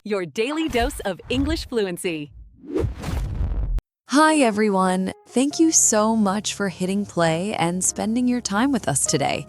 your daily dose of English fluency. Hi, everyone. Thank you so much for hitting play and spending your time with us today.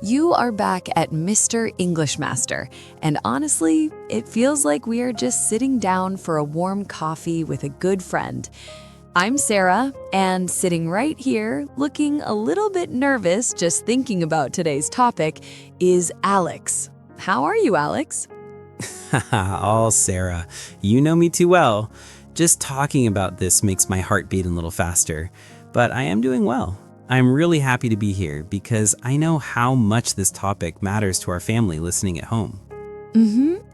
You are back at Mr. English Master, and honestly, it feels like we are just sitting down for a warm coffee with a good friend. I'm Sarah, and sitting right here, looking a little bit nervous just thinking about today's topic, is Alex. How are you, Alex? Oh, Sarah, you know me too well. Just talking about this makes my heart beat a little faster, but I am doing well. I'm really happy to be here because I know how much this topic matters to our family listening at home.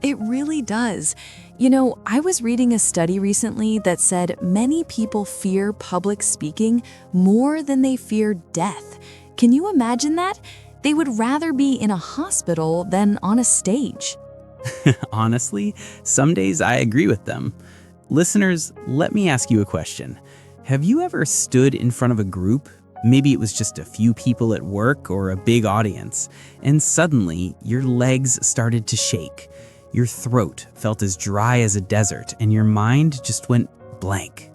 It really does. You know, I was reading a study recently that said many people fear public speaking more than they fear death. Can you imagine that? They would rather be in a hospital than on a stage. Honestly, some days I agree with them. Listeners, let me ask you a question. Have you ever stood in front of a group? Maybe it was just a few people at work or a big audience, and suddenly your legs started to shake. Your throat felt as dry as a desert, and your mind just went blank.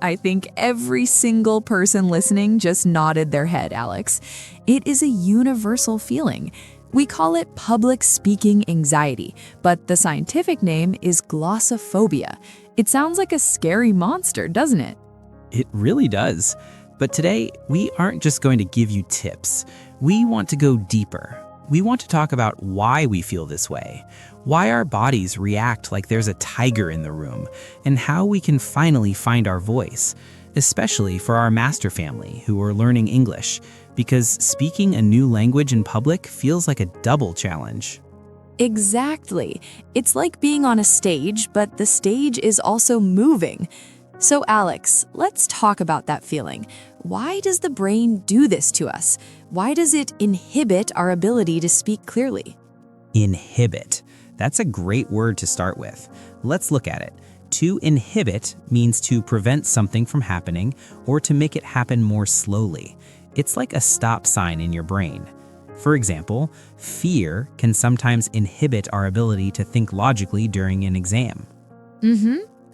I think every single person listening just nodded their head, Alex. It is a universal feeling. We call it public speaking anxiety, but the scientific name is glossophobia. It sounds like a scary monster, doesn't it? It really does. But today, we aren't just going to give you tips. We want to go deeper. We want to talk about why we feel this way, why our bodies react like there's a tiger in the room, and how we can finally find our voice, especially for our master family who are learning English, because speaking a new language in public feels like a double challenge. Exactly. It's like being on a stage, but the stage is also moving. So Alex, let's talk about that feeling. Why does the brain do this to us? Why does it inhibit our ability to speak clearly? Inhibit. That's a great word to start with. Let's look at it. To inhibit means to prevent something from happening or to make it happen more slowly. It's like a stop sign in your brain. For example, fear can sometimes inhibit our ability to think logically during an exam.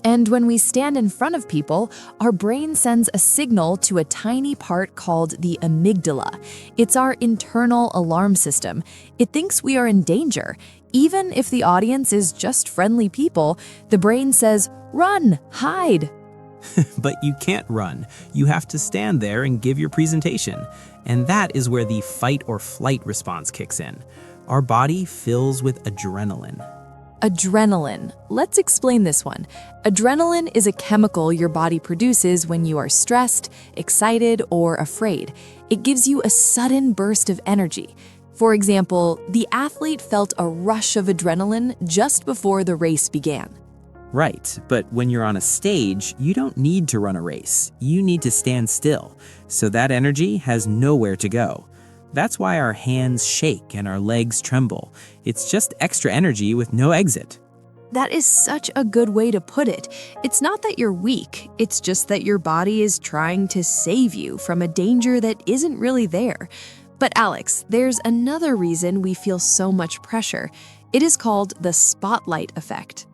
And when we stand in front of people, our brain sends a signal to a tiny part called the amygdala. It's our internal alarm system. It thinks we are in danger. Even if the audience is just friendly people, the brain says, "Run, hide." But you can't run. You have to stand there and give your presentation. And that is where the fight or flight response kicks in. Our body fills with adrenaline. Adrenaline. Let's explain this one. Adrenaline is a chemical your body produces when you are stressed, excited, or afraid. It gives you a sudden burst of energy. For example, the athlete felt a rush of adrenaline just before the race began. Right, but when you're on a stage, you don't need to run a race. You need to stand still, so that energy has nowhere to go. That's why our hands shake and our legs tremble. It's just extra energy with no exit. That is such a good way to put it. It's not that you're weak, it's just that your body is trying to save you from a danger that isn't really there. But Alex, there's another reason we feel so much pressure. It is called the spotlight effect.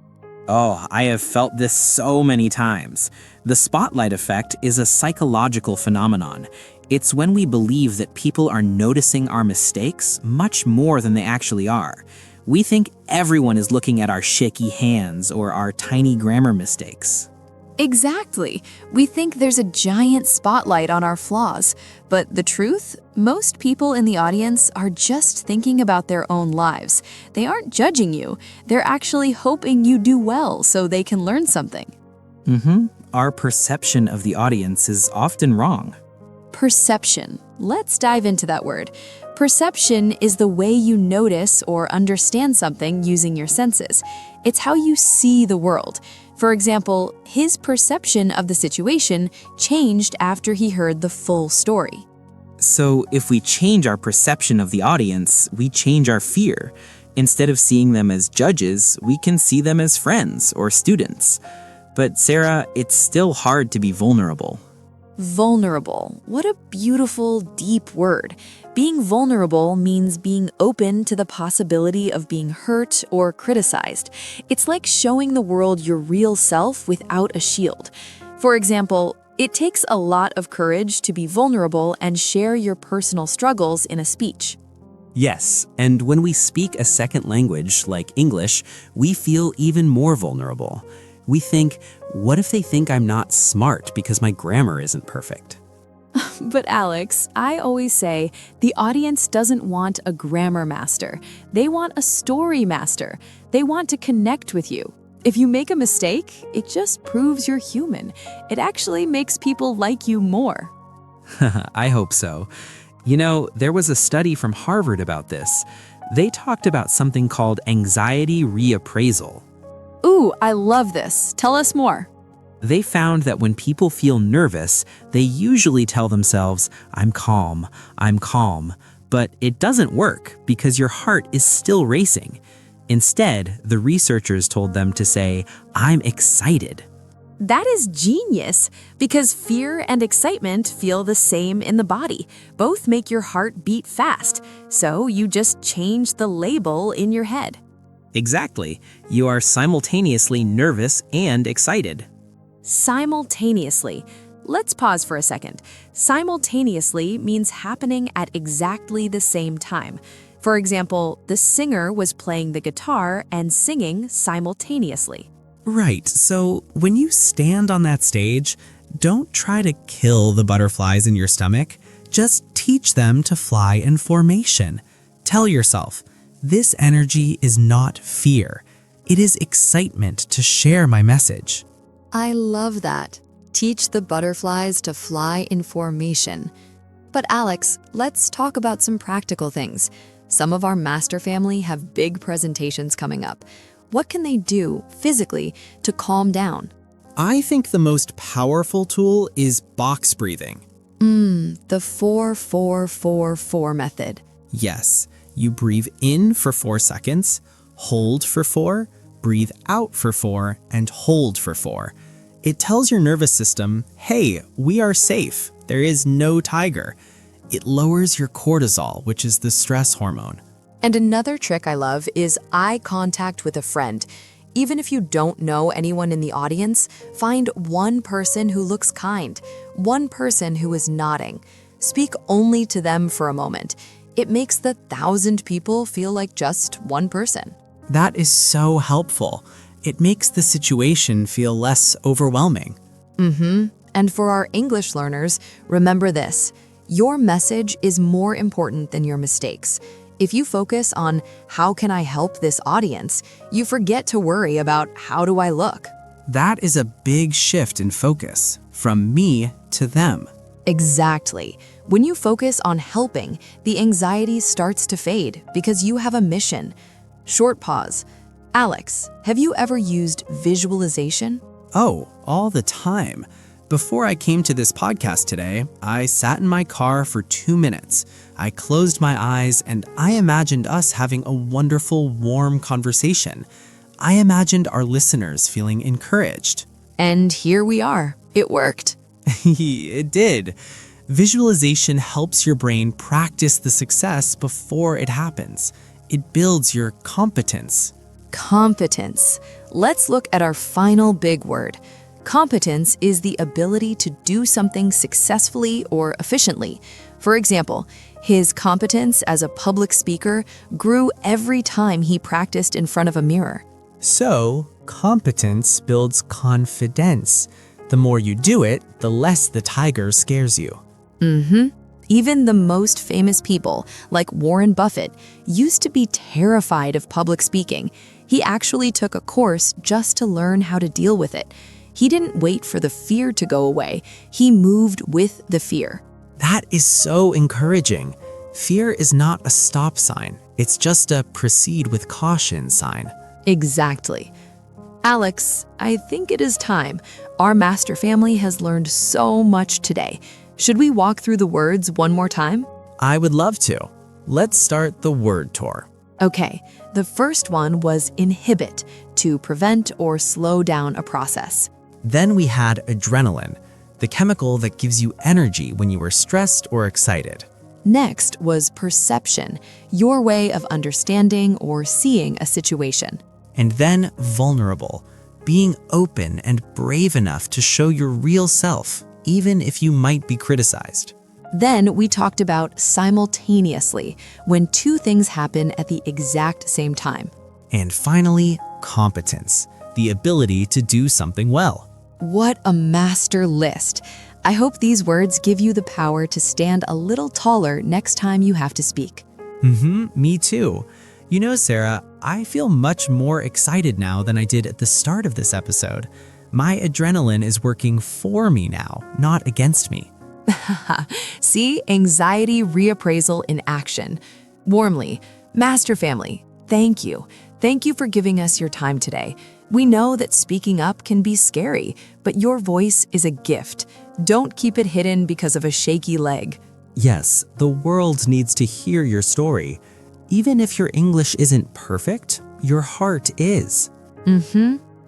Oh, I have felt this so many times. The spotlight effect is a psychological phenomenon. It's when we believe that people are noticing our mistakes much more than they actually are. We think everyone is looking at our shaky hands or our tiny grammar mistakes. Exactly. We think there's a giant spotlight on our flaws. But the truth? Most people in the audience are just thinking about their own lives. They aren't judging you. They're actually hoping you do well so they can learn something. Our perception of the audience is often wrong. Perception. Let's dive into that word. Perception is the way you notice or understand something using your senses. It's how you see the world. For example, his perception of the situation changed after he heard the full story. So if we change our perception of the audience, we change our fear. Instead of seeing them as judges, we can see them as friends or students. But Sarah, it's still hard to be vulnerable. Vulnerable. What a beautiful, deep word. Being vulnerable means being open to the possibility of being hurt or criticized. It's like showing the world your real self without a shield. For example, it takes a lot of courage to be vulnerable and share your personal struggles in a speech. Yes, and when we speak a second language, like English, we feel even more vulnerable. We think, what if they think I'm not smart because my grammar isn't perfect? But Alex, I always say the audience doesn't want a grammar master. They want a story master. They want to connect with you. If you make a mistake, it just proves you're human. It actually makes people like you more. I hope so. You know, there was a study from Harvard about this. They talked about something called anxiety reappraisal. Ooh, I love this. Tell us more. They found that when people feel nervous, they usually tell themselves, I'm calm. But it doesn't work because your heart is still racing. Instead, the researchers told them to say, I'm excited. That is genius, because fear and excitement feel the same in the body. Both make your heart beat fast, so you just change the label in your head. Exactly. You are simultaneously nervous and excited. Simultaneously. Let's pause for a second. Simultaneously means happening at exactly the same time. For example, the singer was playing the guitar and singing simultaneously. Right, so when you stand on that stage, don't try to kill the butterflies in your stomach. Just teach them to fly in formation. Tell yourself, this energy is not fear. It is excitement to share my message. I love that. Teach the butterflies to fly in formation. But Alex, let's talk about some practical things. Some of our master family have big presentations coming up. What can they do physically to calm down? I think the most powerful tool is box breathing. The 4-4-4-4 method. Yes, you breathe in for 4 seconds, hold for 4, breathe out for 4, and hold for 4. It tells your nervous system, hey, we are safe. There is no tiger. It lowers your cortisol, which is the stress hormone. And another trick I love is eye contact with a friend. Even if you don't know anyone in the audience, find one person who looks kind, one person who is nodding. Speak only to them for a moment. It makes the 1,000 people feel like just one person. That is so helpful. It makes the situation feel less overwhelming. And for our English learners, remember this. Your message is more important than your mistakes. If you focus on how can I help this audience, you forget to worry about how do I look. That is a big shift in focus, from me to them. Exactly. When you focus on helping, the anxiety starts to fade because you have a mission. Short pause. Alex, have you ever used visualization? Oh, all the time. Before I came to this podcast today, I sat in my car for 2 minutes. I closed my eyes and I imagined us having a wonderful, warm conversation. I imagined our listeners feeling encouraged. And here we are. It worked. It did. Visualization helps your brain practice the success before it happens. It builds your competence. Competence. Let's look at our final big word. Competence is the ability to do something successfully or efficiently. For example, his competence as a public speaker grew every time he practiced in front of a mirror. So, competence builds confidence. The more you do it, the less the tiger scares you. Even the most famous people, like Warren Buffett, used to be terrified of public speaking. He actually took a course just to learn how to deal with it. He didn't wait for the fear to go away. He moved with the fear. That is so encouraging. Fear is not a stop sign. It's just a proceed with caution sign. Exactly. Alex, I think it is time. Our master family has learned so much today. Should we walk through the words one more time? I would love to. Let's start the word tour. Okay, the first one was inhibit, to prevent or slow down a process. Then we had adrenaline, the chemical that gives you energy when you are stressed or excited. Next was perception, your way of understanding or seeing a situation. And then vulnerable, being open and brave enough to show your real self, even if you might be criticized. Then we talked about simultaneously, when two things happen at the exact same time. And finally, competence, the ability to do something well. What a master list! I hope these words give you the power to stand a little taller next time you have to speak. Me too. You know, Sarah, I feel much more excited now than I did at the start of this episode. My adrenaline is working for me now, not against me. See, anxiety reappraisal in action. Warmly, Master Family, thank you. Thank you for giving us your time today. We know that speaking up can be scary, but your voice is a gift. Don't keep it hidden because of a shaky leg. Yes, the world needs to hear your story. Even if your English isn't perfect, your heart is.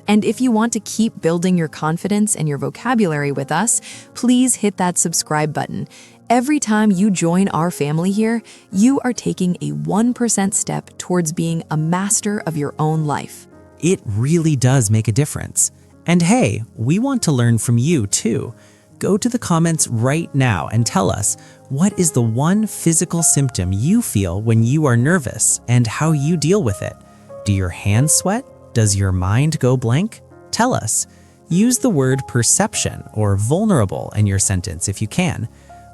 And if you want to keep building your confidence and your vocabulary with us, please hit that subscribe button. Every time you join our family here, you are taking a 1% step towards being a master of your own life. It really does make a difference. And hey, we want to learn from you too. Go to the comments right now and tell us, what is the one physical symptom you feel when you are nervous and how you deal with it? Do your hands sweat? Does your mind go blank? Tell us. Use the word perception or vulnerable in your sentence if you can.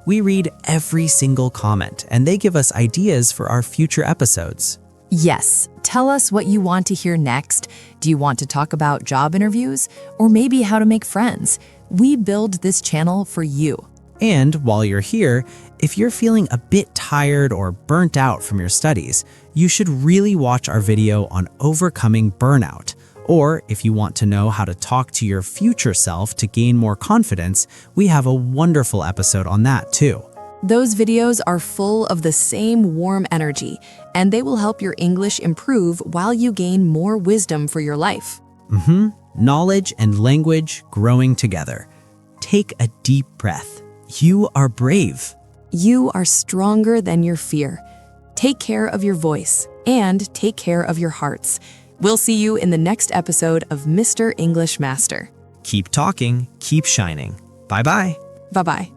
We read every single comment and they give us ideas for our future episodes. Yes, tell us what you want to hear next. Do you want to talk about job interviews or maybe how to make friends? We build this channel for you. And while you're here, if you're feeling a bit tired or burnt out from your studies, you should really watch our video on overcoming burnout. Or if you want to know how to talk to your future self to gain more confidence, we have a wonderful episode on that too. Those videos are full of the same warm energy, and they will help your English improve while you gain more wisdom for your life. Knowledge and language growing together. Take a deep breath. You are brave. You are stronger than your fear. Take care of your voice and take care of your hearts. We'll see you in the next episode of Mr. English Master. Keep talking, keep shining. Bye-bye. Bye-bye.